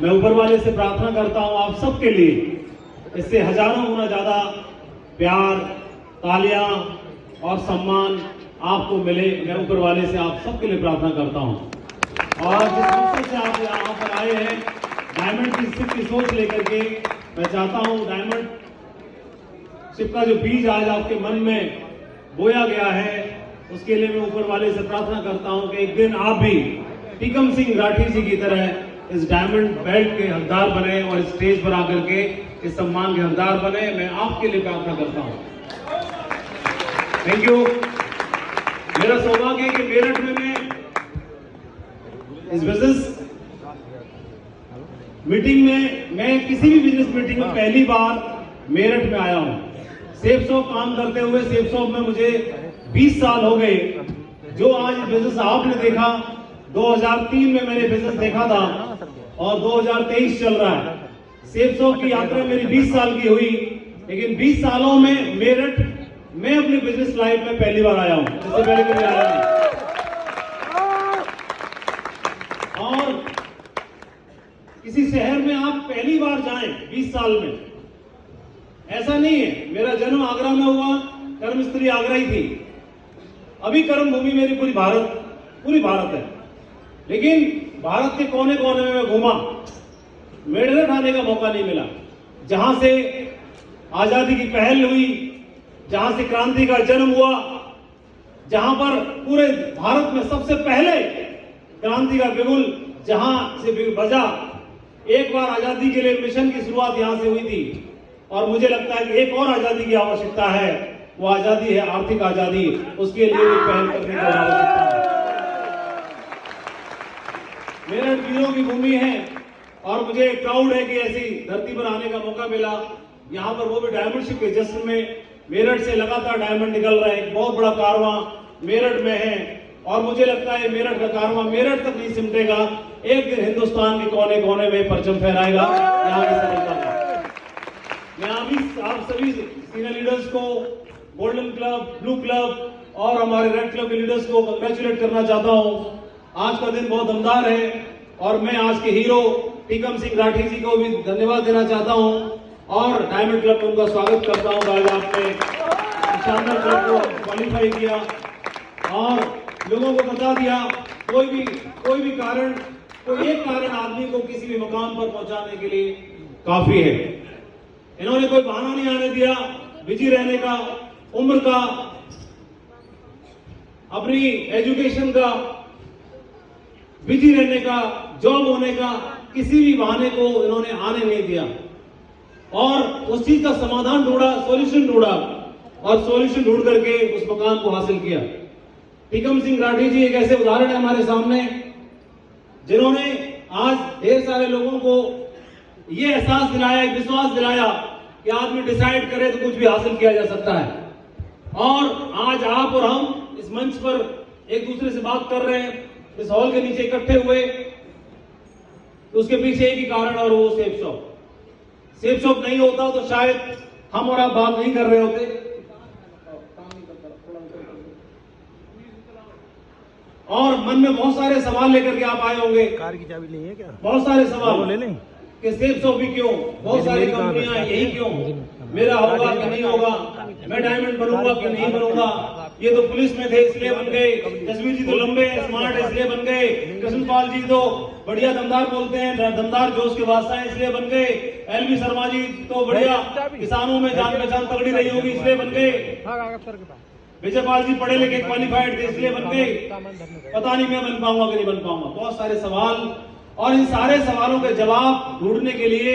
मैं ऊपर वाले से प्रार्थना करता हूं आप सबके लिए, इससे हजारों गुना ज्यादा प्यार, तालियां और सम्मान आपको मिले। मैं ऊपर वाले से आप सबके लिए प्रार्थना करता हूं। और जिस दूसरे से आप यहाँ पर आए हैं डायमंड शिप की सोच लेकर के, मैं चाहता हूं डायमंड शिप का जो बीज आज आपके मन में बोया गया है, उसके लिए मैं ऊपर वाले से प्रार्थना करता हूं कि एक दिन आप भी टीकम सिंह राठी जी की तरह इस डायमंड बेल्ट के हकदार बने और स्टेज पर आकर के इस सम्मान के हकदार बने। मैं आपके लिए प्रार्थना करता हूं। Thank you. मेरा सौभाग्य है कि मेरठ में मैं इस बिजनेस मीटिंग में, मैं किसी भी बिजनेस मीटिंग में पहली बार मेरठ में आया हूं। सेफ शॉप काम करते हुए सेफ शॉप में मुझे 20 साल हो गए। जो आज बिजनेस आपने देखा, 2003 में मैंने बिजनेस देखा था और 2023 चल रहा है। सेफ शॉप की यात्रा मेरी 20 साल की हुई, लेकिन 20 सालों में मेरठ मैं अपने बिजनेस लाइफ में पहली बार आया हूं, इससे पहले कभी आया नहीं। और किसी शहर में आप पहली बार जाएं 20 साल में, ऐसा नहीं है। मेरा जन्म आगरा में हुआ, कर्मस्थली आगरा ही थी। अभी कर्म भूमि मेरी पूरी भारत है, लेकिन भारत के कोने कोने में मैं घूमा, मेरठ आने का मौका नहीं मिला। जहां से आजादी की पहल हुई, जहां से क्रांति का जन्म हुआ, जहां पर पूरे भारत में सबसे पहले क्रांति का बिगुल जहां से बजा, एक बार आजादी के लिए मिशन की शुरुआत यहां से हुई थी। और मुझे लगता है कि एक और आजादी की आवश्यकता है, वो आजादी है आर्थिक आजादी। उसके लिए भी पहल करने की आवश्यकता है। मेरठ वीरों की भूमि है और मुझे प्राउड है कि ऐसी धरती पर आने का मौका मिला। यहाँ पर वो भी डायमंड शिप के जश्न में मेरठ से लगातार डायमंड निकल रहा है। एक बहुत बड़ा कारवां मेरठ में है और मुझे लगता है मेरठ का कारवां मेरठ तक नहीं सिमटेगा, एक दिन हिंदुस्तान के कोने कोने में परचम फहराएगा यहाँ की सफलता का। मैं आप सभी सीनियर लीडर्स को, गोल्डन क्लब, ब्लू क्लब और हमारे रेड क्लब के लीडर्स को कंग्रेचुलेट करना चाहता हूं। आज का दिन बहुत दमदार है और मैं आज के हीरो टीकम सिंह राठी जी को भी धन्यवाद देना चाहता हूं और डायमंड क्लब में उनका स्वागत करता हूं। आज आपने शानदार क्लब को क्वालिफाई किया और लोगों को बता दिया कोई भी कारण, कोई एक कारण आदमी को किसी भी मुकाम पर पहुंचाने के लिए काफी है। इन्होंने कोई बहाना नहीं आने दिया, बिजी रहने का, उम्र का, अपनी एजुकेशन का, बिजी रहने का, जॉब होने का, किसी भी बहाने को इन्होंने आने नहीं दिया और उस चीज का समाधान ढूंढा, सॉल्यूशन ढूंढा और सॉल्यूशन ढूंढ करके उस मुकाम को हासिल किया। टीकम सिंह राठी जी एक ऐसे उदाहरण है हमारे सामने, जिन्होंने आज ढेर सारे लोगों को ये एहसास दिलाया, विश्वास दिलाया कि आदमी डिसाइड करे तो कुछ भी हासिल किया जा सकता है। और आज आप और हम इस मंच पर एक दूसरे से बात कर रहे हैं, इस हॉल के नीचे इकट्ठे हुए, तो उसके पीछे एक ही कारण और वो सेफ शॉप। सेफ शॉप नहीं होता तो शायद हम और आप बात नहीं कर रहे होते। और मन में बहुत सारे सवाल लेकर के आप आए होंगे। कार की चाबी नहीं है क्या? बहुत सारे सवाल ले लें कि सेफ शॉप भी क्यों, बहुत सारी कंपनियां यही क्यों, मेरा होगा कि नहीं होगा, मैं डायमंड बनूंगा कि नहीं बनूंगा, ये तो पुलिस में थे इसलिए बन गए, जसवीर जी तो लंबे स्मार्ट है इसलिए बन गए, कृष्णपाल जी तो बढ़िया दमदार बोलते हैं, दमदार जोश के बादशाह है इसलिए बन गए, एलवी शर्मा जी तो बढ़िया किसानों में जान पहचान तगड़ी रही होगी इसलिए बन गए, विजयपाल जी पढ़े लिखे क्वालिफाइड थे इसलिए बन गए, पता नहीं मैं बन पाऊंगा कि नहीं बन पाऊंगा। बहुत सारे सवाल और इन सारे सवालों के जवाब ढूंढने के लिए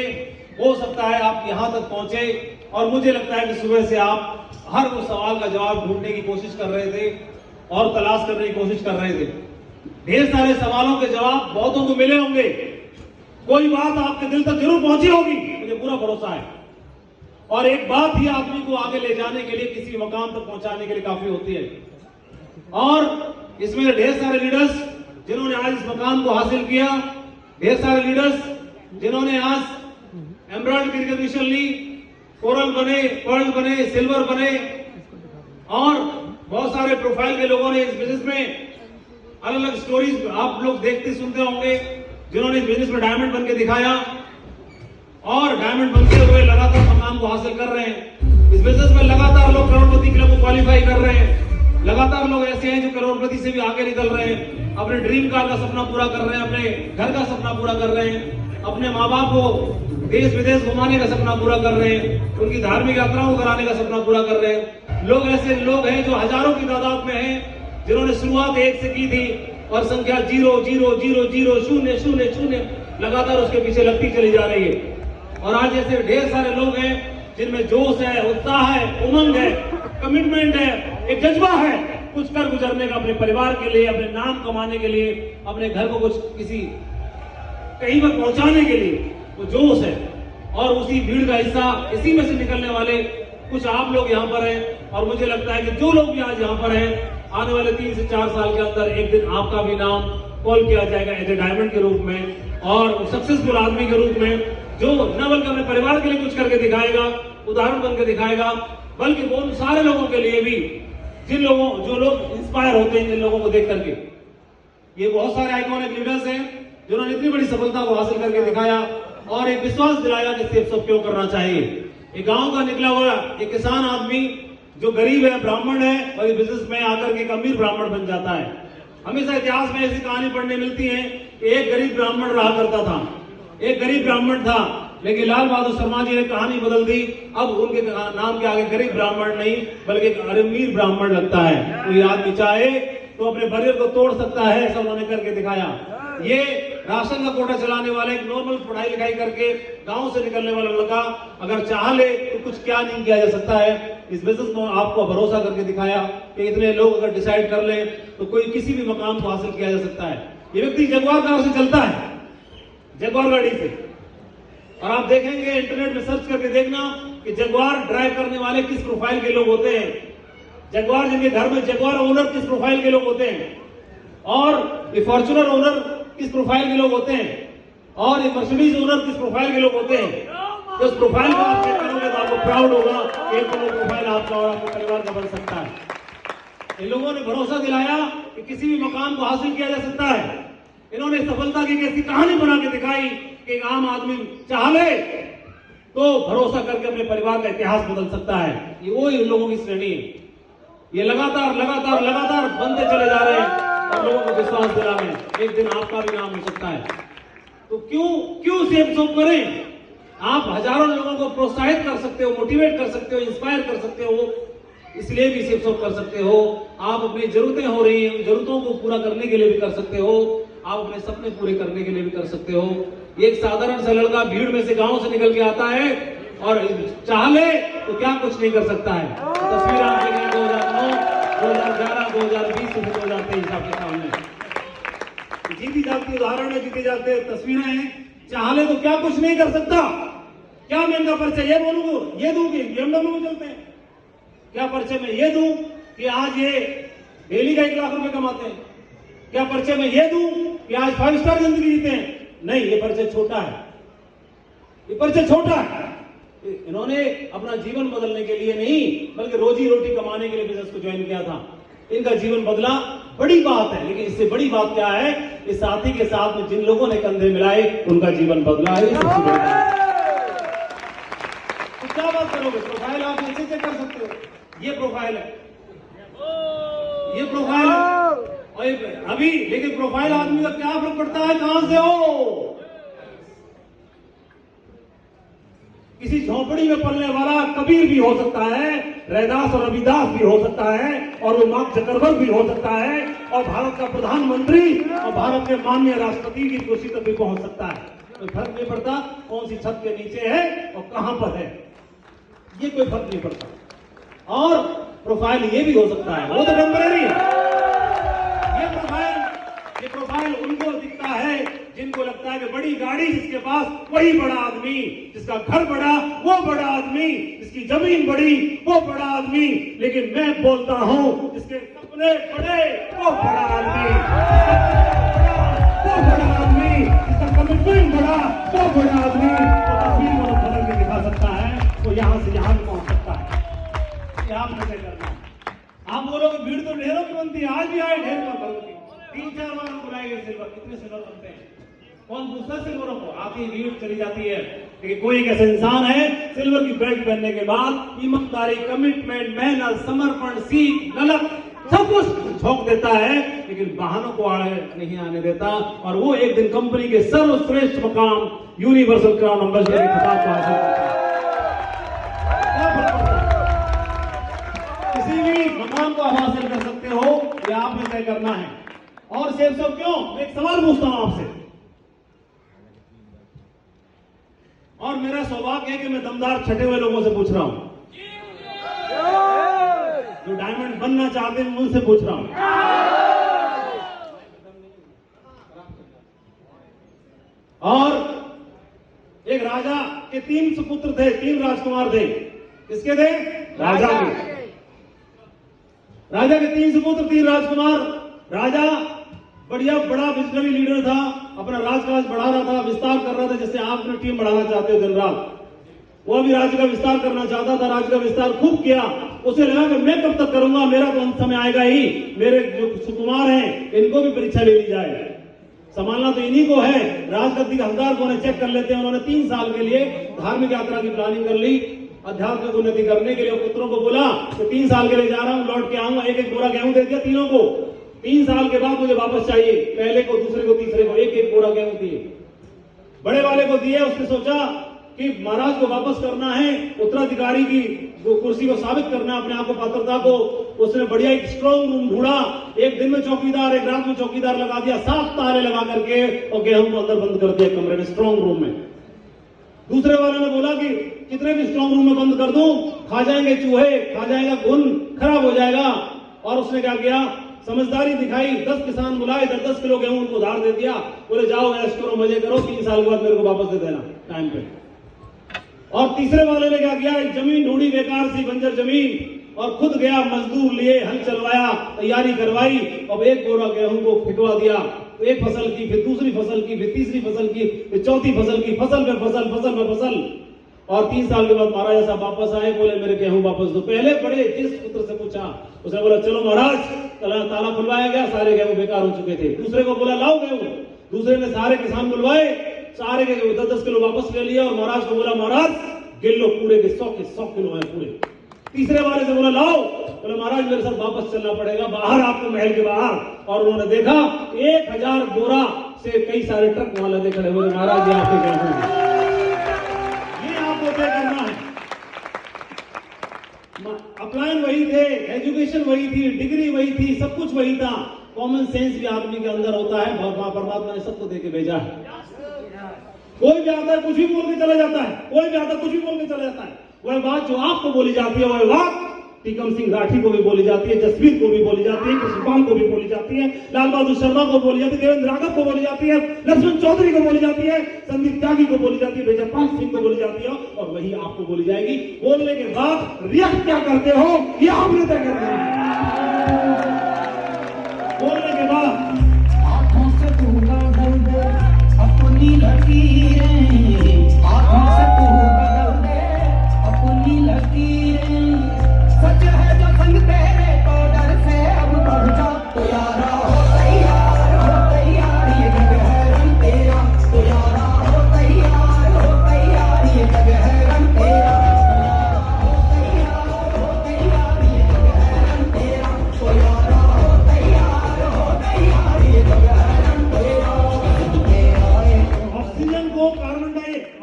हो सकता है आप यहां तक पहुंचे और मुझे लगता है कि सुबह से आप हर वो सवाल का जवाब ढूंढने की कोशिश कर रहे थे और तलाश करने की कोशिश कर रहे थे। ढेर सारे सवालों के जवाब बहुतों को मिले होंगे, कोई बात आपके दिल तक जरूर पहुंची होगी, मुझे पूरा भरोसा है। और एक बात ही आदमी को आगे ले जाने के लिए, किसी मकाम तक पहुंचाने के लिए काफी होती है। और इसमें ढेर सारे लीडर्स जिन्होंने आज इस मकाम को हासिल किया, ढेर सारे लीडर्स जिन्होंने आज एमराल्ड की रिकॉग्निशन ली, कोरल बने, पर्ल बने, सिल्वर बने और बहुत सारे प्रोफाइल के लोगों ने इस बिजनेस में अलग अलग स्टोरीज आप लोग देखते सुनते होंगे। जिन्होंने इस बिजनेस में डायमंड बन के दिखाया और डायमंड बनते हुए लगातार मकाम को हासिल कर रहे हैं। इस बिजनेस में लगातार लोग करोड़पति क्लब को क्वालिफाई कर रहे हैं। लगातार लोग ऐसे हैं जो करोड़पति से भी आगे निकल रहे हैं, अपने ड्रीम कार का सपना पूरा कर रहे हैं, अपने घर का सपना पूरा कर रहे हैं, अपने माँ बाप को देश विदेश घुमाने का सपना पूरा कर रहे हैं, उनकी धार्मिक यात्राओं को कराने का सपना पूरा कर रहे हैं। लोग ऐसे लोग हैं जो हजारों की तादाद में हैं, जिन्होंने शुरुआत 1 से की थी और संख्या 0 0 0 0 0 0 0 लगातार उसके पीछे लगती चली जा रही है। और आज ऐसे ढेर सारे लोग हैं जिनमें जोश है, उत्साह है, उमंग है, कमिटमेंट है, एक जज्बा है कुछ कर गुजरने का, अपने परिवार के लिए, अपने नाम कमाने के लिए, अपने घर को कुछ किसी कहीं पर पहुंचाने के लिए वो जोश है। और उसी भीड़ का हिस्सा, इसी में से निकलने वाले कुछ आप लोग यहाँ पर हैं। और मुझे लगता है कि जो लोग भी आज यहाँ पर हैं, आने वाले 3 से 4 साल के अंदर एक दिन आपका भी नाम कॉल किया जाएगा एज ए डायमंड के रूप में और सक्सेसफुल आदमी के रूप में, जो न बल्कि अपने परिवार के लिए कुछ करके दिखाएगा, उदाहरण बनकर दिखाएगा, बल्कि वो उन सारे लोगों के लिए भी जो लोग इंस्पायर होते हैं जिन लोगों को देख करके। ये बहुत सारे आइकॉनिक लीडर्स हैं जिन्होंने इतनी बड़ी सफलता को हासिल करके दिखाया और एक विश्वास दिलाया कि सिर्फ सब क्यों करना चाहिए। एक गांव का निकला हुआ एक किसान आदमी जो गरीब है, ब्राह्मण है, और इस बिजनेस में आकर के एक अमीर ब्राह्मण बन जाता है। हमेशा इतिहास में ऐसी कहानी पढ़ने मिलती है कि एक गरीब ब्राह्मण रहा करता था, एक गरीब ब्राह्मण था, लेकिन लाल बहादुर शर्मा जी ने कहानी बदल दी। अब उनके नाम के आगे गरीब ब्राह्मण नहीं बल्कि एक अमीर ब्राह्मण लगता है। कोई आदमी चाहे तो अपने बरियर को तोड़ सकता है, ऐसा उन्होंने करके दिखाया। ये राशन का कोटा चलाने वाला एक नॉर्मल पढ़ाई लिखाई करके गांव से निकलने वाला लड़का अगर चाह ले तो कुछ क्या नहीं किया जा सकता है। इस बिजनेस में आपको भरोसा करके दिखाया कि इतने लोग अगर डिसाइड कर ले तो कोई किसी भी मकाम को हासिल किया जा सकता है। ये व्यक्ति जगुआर कार से चलता है, जगुआर गाड़ी से, और आप देखेंगे इंटरनेट में सर्च करके देखना कि जगुआर ड्राइव करने वाले किस प्रोफाइल के लोग होते हैं, जगुआर जिनके घर में जगुआर ओनर किस प्रोफाइल के लोग होते हैं, और ये फॉर्च्यूनर ओनर किस प्रोफाइल के लोग होते हैं, और ये मर्सिडीज ओनर किस प्रोफाइल के लोग होते हैं। तो इस प्रोफाइल को आप चेक करोगे तो आपको प्राउड होगा कि एक प्रोफाइल आपका और आपके परिवार का बन सकता है। इन लोगों ने भरोसा दिलाया कि किसी भी मकाम को हासिल किया जा सकता है। इन्होंने सफलता की एक ऐसी कहानी बना के दिखाई कि एक आम आदमी चाह ले तो भरोसा करके अपने परिवार का इतिहास बदल सकता है। ये वो ही उन लोगों की श्रेणी है। ये लगातार लगातार लगातार बनते चले जा रहे हैं और लोगों को विश्वास दिला रहे हैं एक दिन आपका भी नाम हो सकता है। तो क्यों सेफ सोप करें? आप हजारों लोगों को प्रोत्साहित कर सकते हो, मोटिवेट कर सकते हो, इंस्पायर कर सकते हो, इसलिए भी सेफ सोप कर सकते हो। आप अपनी जरूरतें हो रही हैं, उन जरूरतों को पूरा करने के लिए भी कर सकते हो, आप अपने सपने पूरे करने के लिए भी कर सकते हो। एक साधारण सा लड़का भीड़ में से गांव से निकल के आता है और चाह ले तो क्या कुछ नहीं कर सकता है। तस्वीर आप देखें 2009, 2011, 2020 से 2023 आपके सामने जीती जाती उदाहरण है, जीते जाते तस्वीरें हैं। चाह ले तो क्या कुछ नहीं कर सकता। क्या मैं इनका परिचय ये बोलूंगा, ये दूं कि BMW में चलते हैं? क्या परिचय में ये दूं कि आज ये डेली का 1 लाख रुपए कमाते हैं? क्या परिचय में ये दूं कि आज 5 स्टार जिंदगी जीते हैं? नहीं, ये परिचय छोटा है, ये परिचय छोटा है। इन्होंने अपना जीवन बदलने के लिए नहीं बल्कि रोजी रोटी कमाने के लिए बिजनेस को ज्वाइन किया था। इनका जीवन बदला, बड़ी बात है, लेकिन इससे बड़ी बात क्या है, इस साथी के साथ में जिन लोगों ने कंधे मिलाए उनका जीवन बदला है। सबसे बड़ी बात तो क्या बात करोगे? प्रोफाइल आप ऐसे चेक कर सकते हो, ये प्रोफाइल है, ये प्रोफाइल है। और अभी लेकिन प्रोफाइल आदमी का क्या फर्क पड़ता है कहां से हो। किसी झोपड़ी में पलने वाला कबीर भी हो सकता है, रैदास और रविदास भी हो सकता है, और वो मार्क जकरबर्ग भी हो सकता है, और भारत का प्रधानमंत्री और भारत के माननीय राष्ट्रपति की कुर्सी तक भी पहुंच सकता है। कोई फर्क नहीं पड़ता कौन सी छत के नीचे है और कहां पर है, ये कोई फर्क नहीं पड़ता। और प्रोफाइल ये भी हो सकता है, वो तो टेम्परेरी है। ये प्रोफाइल उनको दिखता है जिनको लगता है कि बड़ी गाड़ी जिसके पास वही बड़ा आदमी, जिसका घर बड़ा वो बड़ा आदमी, जिसकी जमीन बड़ी वो बड़ा आदमी। लेकिन मैं बोलता हूं जिसके सपने बड़े वो बड़ा आदमी, वो बड़ा आदमी, जिसका कमिटमेंट बड़ा वो बड़ा आदमी। वो तस्वीर को बदल के दिखा सकता है, वो यहां से यहां पहुंच सकता है। ये आप मुझे करना, आप बोलोगे भीड़ तो ढेरों की बनती है, आज भी आए ढेर पर 3-4 बार बुलाए गए सिल्वर, कितने सिल्वर बनते हैं? कौन पूछता सिल्वरों को? आती भीड़ चली जाती है। लेकिन कोई एक ऐसा इंसान है सिल्वर की बेल्ट पहनने के बाद ईमानदारी, कमिटमेंट, मेहनत, समर्पण, सीख, गलत सब कुछ झोंक देता है, लेकिन बहानों को आड़े नहीं आने देता, और वो एक दिन कंपनी के सर्वश्रेष्ठ मकाम यूनिवर्सल क्राउन एम्बेसडर के खिताब को हासिल करता है। किसी भी मकाम को आप हासिल कर सकते हो, ये आपने तय करना है। और सेब सब क्यों? मैं एक सवाल पूछता हूं आपसे, और मेरा सौभाग्य है कि मैं दमदार छठे हुए लोगों से पूछ रहा हूं, जो डायमंड बनना चाहते हैं, उनसे पूछ रहा हूं। और एक राजा के 3 सुपुत्र थे, 3 राजकुमार थे। किसके थे? राजा के। राजा के 3 सुपुत्र, 3 राजकुमार। राजा बढ़िया बड़ा विजनरी लीडर था, अपना राजकाज बढ़ा रहा था, विस्तार कर रहा था, जैसे आप अपनी टीम बढ़ाना चाहते हो दिन रात। वो भी राज्य का विस्तार करना चाहता था, राज्य का विस्तार खूब किया। उसे लगा कि मैं कब तक करूंगा, मेरा तो अंत समय आएगा ही, मेरे जो सुकुमार हैं इनको भी परीक्षा ले ली जाए, संभालना तो इन्हीं को है। राजगद्दी का हकदार को उन्हें चेक कर लेते हैं। उन्होंने 3 साल के लिए धार्मिक यात्रा की प्लानिंग कर ली, आध्यात्मिक उन्नति करने के लिए। पुत्रों को बोला कि 3 साल के लिए जा रहा हूं, लौट के आऊंगा। 1-1 बोरा गेहूं दे दिया तीनों को। 3 साल के बाद मुझे वापस चाहिए, पहले को, दूसरे को, तीसरे को 1-1 बोरा गेहूं दिए। बड़े वाले को दिए। उसने सोचा कि महाराज को वापस करना है, उत्तराधिकारी की कुर्सी को साबित करना, अपने आप को, पात्रता को। उसने बढ़िया एक स्ट्रॉन्ग रूम ढूंढा, एक दिन में चौकीदार, एक रात में चौकीदार लगा दिया, 7 ताले लगा करके, और गेहूं को अंदर बंद कर दिया कमरे में, स्ट्रॉन्ग रूम में। दूसरे वाले ने बोला कि कितने भी स्ट्रॉन्ग रूम में बंद कर दूं, खा जाएंगे चूहे, खा जाएगा घुन, खराब हो जाएगा। और उसने क्या किया? समझदारी दिखाई, 10 किसान बुलाए, 10 किलो गेहूं उनको उधार दे दिया। बोले जाओ ऐश करो, मजे करो, 3 साल के बाद मेरे को वापस दे देना टाइम पे। और तीसरे वाले ने क्या किया? एक जमीन ढूंढी, बेकार सी बंजर जमीन, और खुद गया, मजदूर लिए, हल चलवाया, तैयारी करवाई, और 1 बोरा गेहूं को फिटवा दिया। एक फसल की, फिर दूसरी फसल की, फिर तीसरी फसल की, फिर चौथी फसल की, फसल पे फसल, फसल पे फसल। और 3 साल के बाद महाराज साहब वापस आए, बोले मेरे गेहूं वापस दो। पहले बड़े जिस पुत्र से पूछा, उसने बोला चलो महाराज, ताला खुलवाया गया, सारे गेहूं बेकार हो चुके थे। दूसरे को बोला लाओ गेहूं, दूसरे ने सारे किसान बुलवाए, सारे के 10-10 किलो वापस ले लिया, और महाराज को बोला महाराज गिन लो, पूरे के 100 के 100 किलो है पूरे। तीसरे वाले से बोला लाओ, बोले महाराज मेरे साथ वापस चलना पड़ेगा, बाहर आपको, महल के बाहर। और उन्होंने देखा 1000 बोरा से कई सारे ट्रक वहां लगे खड़े हुए। महाराज ये आपके गेहूं है, ये आपको तय करना है। अपलाइन वही थे, एजुकेशन वही थी, डिग्री वही थी, सब कुछ वही था। कॉमन सेंस भी आदमी के अंदर होता है, परमात्मा ने सबको देके भेजा है। कोई भी आता है कुछ भी बोल के चला जाता है, कोई भी आता है कुछ भी बोल के चला जाता है। वह बात जो आपको बोली जाती है, वह बात टीकम सिंह राठी को भी बोली जाती है, जसवीर को भी बोली जाती है, कृष्णपाल को भी बोली जाती है, लाल बहादुर शर्मा को बोली जाती है, देवेंद्र राघव को बोली जाती है, लक्ष्मण चौधरी को बोली जाती है, संदीप त्यागी को बोली जाती है, मेजरपाल सिंह को बोली जाती है, और वही आपको बोली जाएगी। बोलने के बाद रिएक्ट क्या करते हो, ये आपने तय करना है। बोलने के बाद आंखों से तू बदल दे अपनी लकीरें, आंखों से तू बदल दे अपनी लकीरें। सच है जो संग तेरे तो डर से अब बढ़ जा, तो यारा हो तैयार, ये जग है रंग तेरा, तो यारा हो तैयार, ये जग है रंग तेरा, तो यारा हो तैयार, ये जग है रंग तेरा, तो यारा हो तैयार, ये जग है रंग तेरा।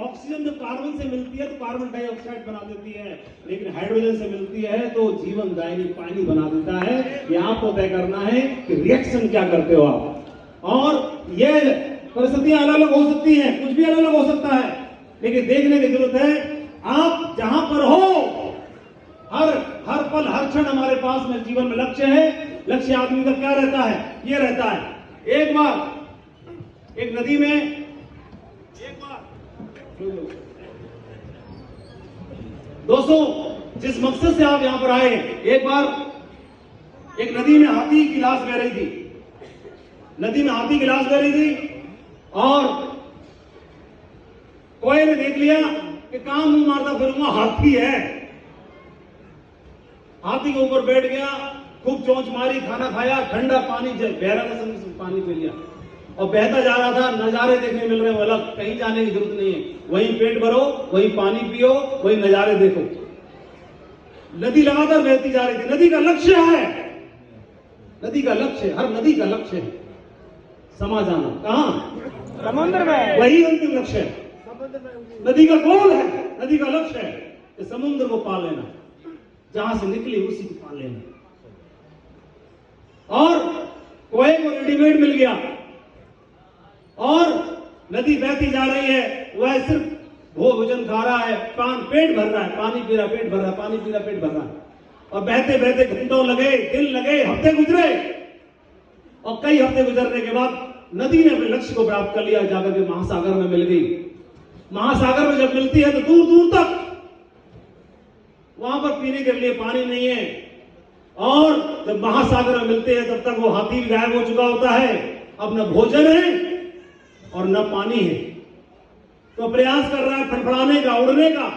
ऑक्सीजन जब कार्बन से मिलती है तो कार्बन डाइऑक्साइड बना देती है, लेकिन हाइड्रोजन से मिलती है तो जीवन दायिनी पानी बना देता है। ये आपको तय करना है कि रिएक्शन क्या करते हो आप। और ये परिस्थितियां अलग अलग हो सकती हैं, कुछ भी अलग अलग हो सकता है, लेकिन देखने की जरूरत है आप जहां पर हो, हर पल हर क्षण हमारे पास में जीवन में लक्ष्य है। लक्ष्य आदमी का क्या रहता है? ये रहता है। एक बार एक नदी में, दोस्तों जिस मकसद से आप यहां पर आए, एक बार एक नदी में हाथी की लाश बह रही थी, नदी में हाथी की लाश बह रही थी, और कोई ने देख लिया कि कहां मुंह मारता फिरूंगा, हाथी है। हाथी के ऊपर बैठ गया, खूब चोंच मारी, खाना खाया, ठंडा पानी, बहरा का पानी पी लिया। और बहता जा रहा था, नजारे देखने मिल रहे हैं अलग, कहीं जाने की जरूरत नहीं है, वहीं पेट भरो, वहीं पानी पियो, वहीं नजारे देखो। नदी लगातार बहती जा रही थी। नदी का लक्ष्य है, नदी का लक्ष्य, हर नदी का लक्ष्य है समा जाना। कहां? समुद्र में। वही अंतिम लक्ष्य है। नदी का गोल है, नदी का लक्ष्य है कि समुद्र को पा लेना, जहां से निकली उसी को पा लेना। और कोए को रेडीमेड मिल गया और नदी बहती जा रही है, वह सिर्फ भोजन खा रहा है, पेट भर रहा है, पानी पी रहा, पेट भर रहा है, पानी पी रहा, पेट भर रहा है। और बहते बहते घंटों लगे, दिन लगे, हफ्ते गुजरे, और कई हफ्ते गुजरने के बाद नदी ने अपने लक्ष्य को प्राप्त कर लिया, जाकर के महासागर में मिल गई। महासागर में जब मिलती है तो दूर दूर तक वहां पर पीने के लिए पानी नहीं है, और जब महासागर में मिलते हैं तब तक वो हाथी भी गायब हो चुका होता है। अब न भोजन है और न पानी है, तो प्रयास कर रहा है फड़फड़ाने का, उड़ने का,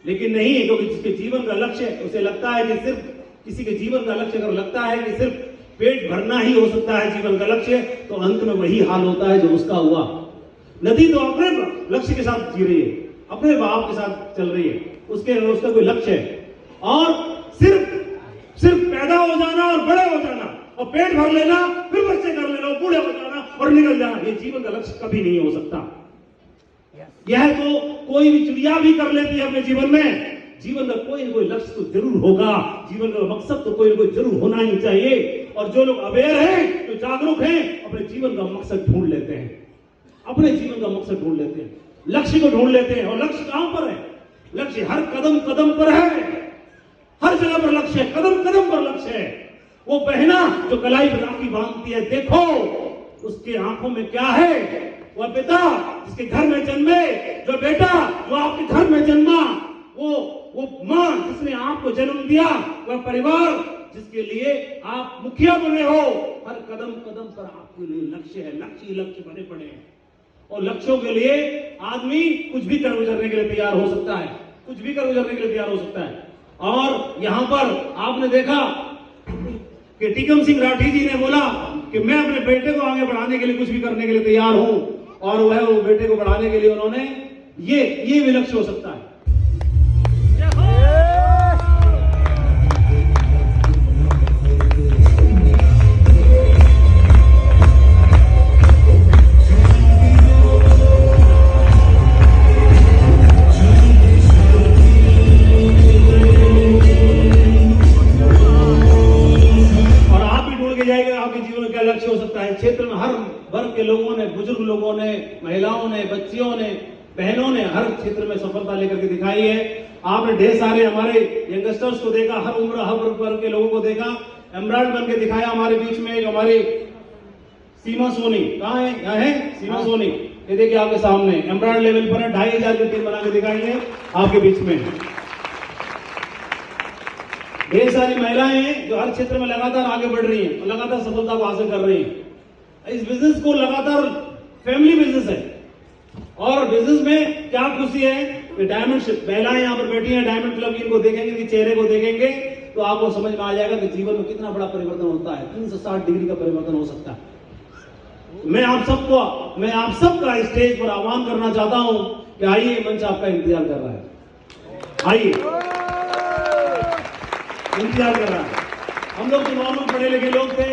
लेकिन नहीं है, क्योंकि जिसके जीवन का लक्ष्य है उसे लगता है कि सिर्फ, किसी के जीवन का लक्ष्य अगर लगता है कि सिर्फ पेट भरना ही हो सकता है जीवन का लक्ष्य, तो अंत में वही हाल होता है जो उसका हुआ। नदी तो अपने लक्ष्य के साथ जी रही है, अपने भाव के साथ चल रही है, उसका कोई लक्ष्य है, और सिर्फ पैदा हो जाना और बड़े हो जाना और पेट भर लेना, फिर बच्चे कर लेना, बूढ़े हो जाना और निकल जाना, ये जीवन का लक्ष्य कभी नहीं हो सकता। यह तो कोई भी चिड़िया भी कर लेती है अपने जीवन में। जीवन का कोई न कोई लक्ष्य तो जरूर होगा, जीवन का मकसद तो कोई न कोई जरूर होना ही चाहिए। और जो लोग अवेयर हैं, जो जागरूक हैं, अपने जीवन का मकसद ढूंढ लेते हैं, अपने जीवन का मकसद ढूंढ लेते हैं, लक्ष्य को ढूंढ लेते हैं। और लक्ष्य कहां पर है? लक्ष्य हर कदम कदम पर है, हर जगह पर लक्ष्य है, कदम कदम पर लक्ष्य है। वो बहना जो कलाई पर राखी बांधती है, देखो उसके आंखों में क्या है। वह पिता जिसके घर में जन्मे, जो बेटा जो आपके घर में जन्मा, वो मां जिसने आपको जन्म दिया, वह परिवार जिसके लिए आप मुखिया बने हो, हर कदम कदम पर आपके लिए लक्ष्य है, लक्ष्य बने पड़े हैं। और लक्ष्यों के लिए आदमी कुछ भी कर गुजरने के लिए तैयार हो सकता है, कुछ भी कर गुजरने के लिए तैयार हो सकता है। और यहां पर आपने देखा कि टीकम सिंह राठी जी ने बोला कि मैं अपने बेटे को आगे बढ़ाने के लिए कुछ भी करने के लिए तैयार हूं, और वह वो बेटे को बढ़ाने के लिए उन्होंने ये भी लक्ष्य हो सकता है। लक्ष्य हो सकता है। क्षेत्र में हर वर्ग के लोगों ने, बुजुर्ग लोगों ने, महिलाओं ने, बच्चियों ने, बहनों ने हर क्षेत्र में सफलता लेकर के दिखाई है। आपने ढेर सारे हमारे यंगस्टर्स को देखा, हर उम्र हर वर्ग के लोगों को देखा, एम्ब्रॉयड बन के दिखाया। हमारे बीच में एक हमारी सीमा सोनी, कहाँ है? यहाँ है सीमा सोनी, ये देखिए आपके सामने एम्ब्रॉयड लेवल पर है, 2500 की टीम बना के दिखाई है आपके बीच में। ढेर सारी महिलाएं हैं जो हर क्षेत्र में लगातार आगे बढ़ रही हैं और लगातार सफलता को हासिल कर रही हैं। इस बिजनेस को लगातार फैमिली बिजनेस है, और बिजनेस में क्या खुशी है कि डायमंड महिलाएं यहाँ पर बैठी हैं, डायमंड क्लब इनको देखेंगे, कि चेहरे को देखेंगे तो आपको समझ में आ जाएगा कि जीवन में कितना बड़ा परिवर्तन होता है। 360 डिग्री का परिवर्तन हो सकता है। मैं आप सबका स्टेज पर आह्वान करना चाहता हूं कि आइए, मंच आपका इंतजार कर रहा है, आइए, इंतजार कर रहा है। हम लोग तो नॉर्मल पढ़े लिखे लोग थे,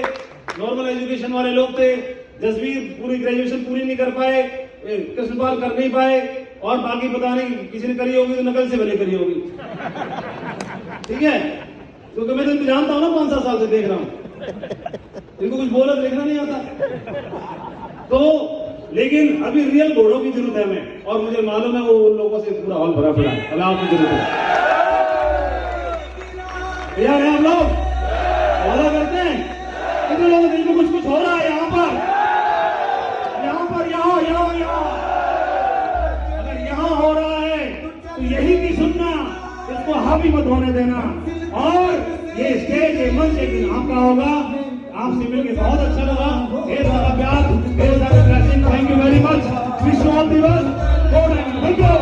नॉर्मल एजुकेशन वाले लोग थे, 10वीं पूरी ग्रेजुएशन पूरी नहीं कर पाए, कृष्णपाल कर नहीं पाए, और बाकी पता नहीं किसी ने करी होगी तो नकल से भले करी होगी। ठीक है, क्योंकि मैं तो इनको जानता हूं ना, 5-7 साल से देख रहा हूं, इनको कुछ बोला तो लिखना नहीं आता। तो लेकिन अभी रियल घोड़ों की जरूरत है हमें, और मुझे मालूम है वो उन लोगों से पूरा हॉल भरा पड़ा है। अल्लाह आपकी जरूरत है, यार हम लोग वादा करते हैं, कितने लोगों के दिल में कुछ हो रहा है यहाँ पर, अगर यहाँ हो रहा है तो यही की सुनना, इसको हावी मत होने देना। और ये स्टेज, ये मंच एक दिन आपका होगा। आपसे मिलकर बहुत अच्छा लगा, ढेर सारा प्यार, ढेर सारा blessing. Thank you very much, wish you all the best. Thank you.